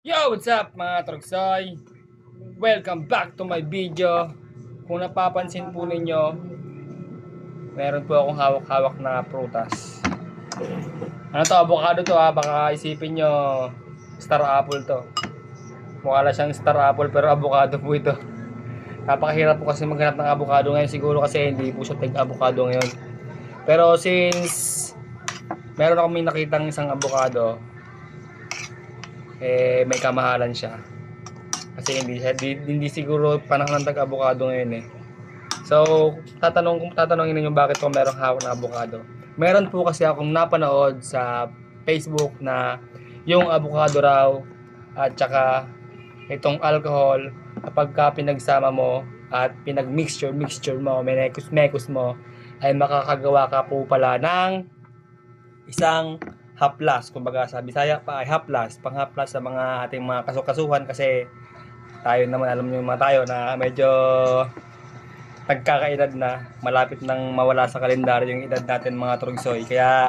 Yo! What's up mga Trogsoy? Welcome back to my video. Kung napapansin po ninyo, meron po akong hawak-hawak na prutas. Ano to? Avocado to ha. Baka isipin nyo star apple to. Mukha lang siyang star apple pero avocado po ito. Napakahirap po kasi maghanap ng avocado ngayon. Siguro kasi hindi po siya avocado ngayon. Pero since meron akong nakitang isang avocado, may kamahalan siya. Kasi hindi siguro panahon ng tag-avocado ngayon eh. So, tatanungin niyo bakit ko merong hawak na avocado. Meron po kasi akong napanood sa Facebook na yung avocado raw at saka itong alcohol kapag ka pinagsama mo at pinag-mixture mo, minekos mo, ay makakagawa ka po pala ng isang haplas. Kumbaga sa Bisaya pa ay haplas, panghaplas sa mga ating mga kasukasuhan kasi tayo naman alam niyo mga tayo na medyo nagkakaedad na, malapit nang mawala sa kalendaryo yung edad natin mga Trogsoy. Kaya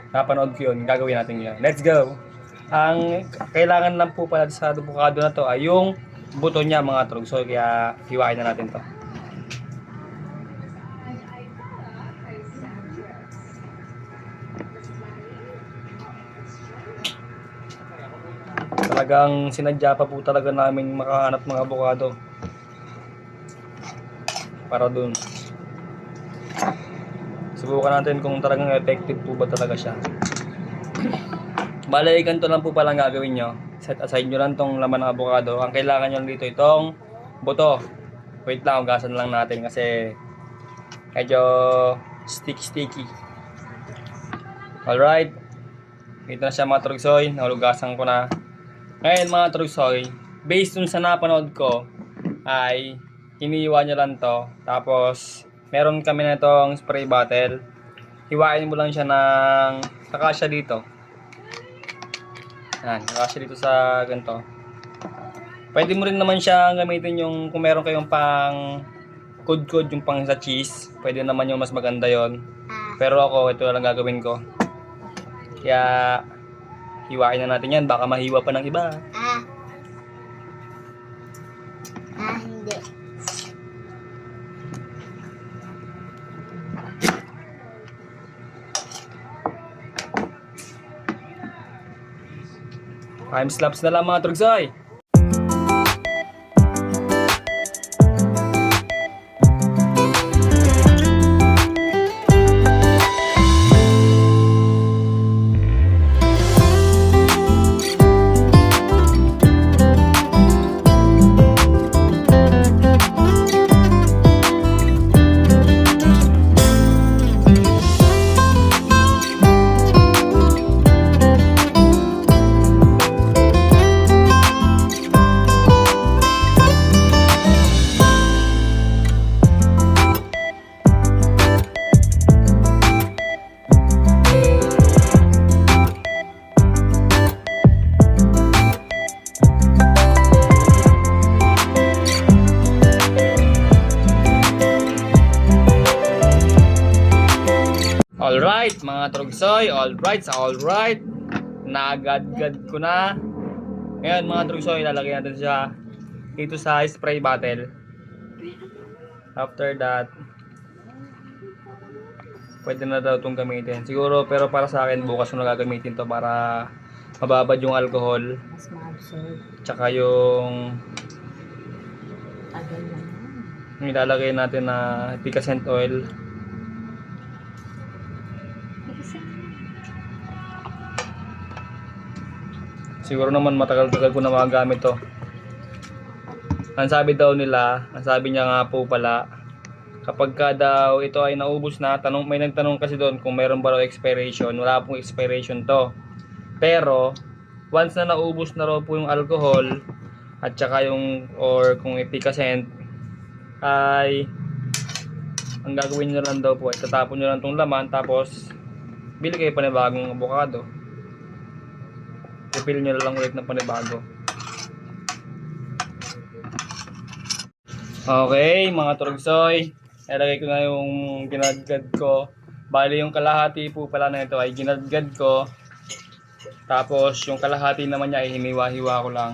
napanood ko yun, gagawin natin yun. Let's go! Ang kailangan lang po pala sa avocado na to ay yung buto niya mga Trogsoy, kaya hiwain na natin to. Talagang sinadya pa po talaga namin makahanap ng avocado para dun. Subukan natin kung talagang effective po ba talaga siya. Bale, ganito lang po palang gagawin nyo. Set aside nyo lang tong laman ng avocado. Ang kailangan nyo dito itong buto. Wait lang, hugasan lang natin kasi medyo sticky. Alright, ito na siya mga Trogsoy. Nahugasan ko na. Ngayon mga Trogsoy, based dun sa napanood ko, ay iniiwan nyo lang to. Tapos, meron kami na itong spray bottle. Hiwain mo lang siya ng nakasya dito. Yan, nakasya dito sa ganito. Pwede mo rin naman siya gamitin yung kung meron kayong pang kudkod, yung pang sa cheese. Pwede naman yung mas maganda yon. Pero ako, ito lang gagawin ko. Kaya hiwain na natin yan, baka mahiwa pa ng iba. Hindi. Time slaps na lang mga Trogsoy. Alright mga Trogsoy, alright. Nagadgad ko na. Ngayon mga Trogsoy, lalagyan natin siya dito sa spray bottle. After that, pwede na daw itong gamitin. Siguro, pero para sa akin, bukas ko na gagamitin to para mababad yung alcohol. Mas ma-absorb. Tsaka yung Tagal lang. ilalagay natin na efficacent oil. Siguro naman matagal-tagal ko na magagamit to. Ang sabi daw nila, ang sabi niya nga po pala, kapag ka daw ito ay naubos na, may nagtanong kasi doon kung meron ba raw expiration. Wala pong expiration to. Pero, once na naubos na raw po yung alcohol, at saka yung, or kung efficacent, ay, ang gagawin nyo lang daw po, ay tatapon nyo lang itong laman, tapos, bili kayo panibagong avocado. Refill nyo lang ulit ng panibago. Okay, mga Trogsoy, nilagay ko na yung ginadgad ko. Bali yung kalahati po pala na ito ay ginadgad ko. Tapos yung kalahati naman niya ay hiniwa-hiwa ko lang.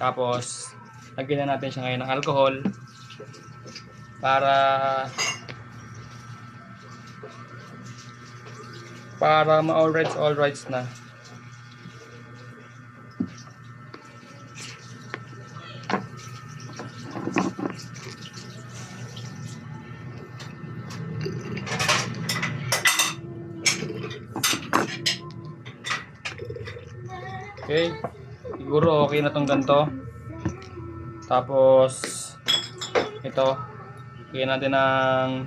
Tapos lagyan na natin siya ngayon ng alcohol para all rights na. Okay, siguro okay na tong ganito. Tapos ito, lagyan natin ng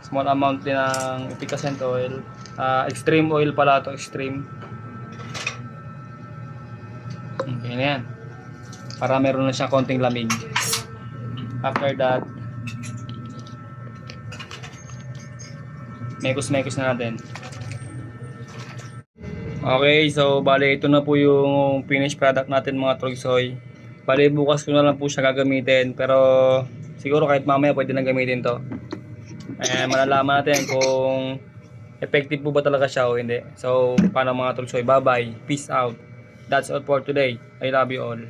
small amount din ng efficacent oil. Extreme oil pala to, extreme. Okay na yan. Para meron na siya konting lamig. After that, mekos-mekos na natin. Okay, so bale ito na po yung finished product natin mga Trogsoy. Bale bukas ko na lang po siya gagamitin, pero siguro kahit mamaya pwede na gamitin to. Malalaman natin kung effective po ba talaga siya o hindi. So paano mga Trogsoy, bye bye, peace out. That's all for today. I love you all.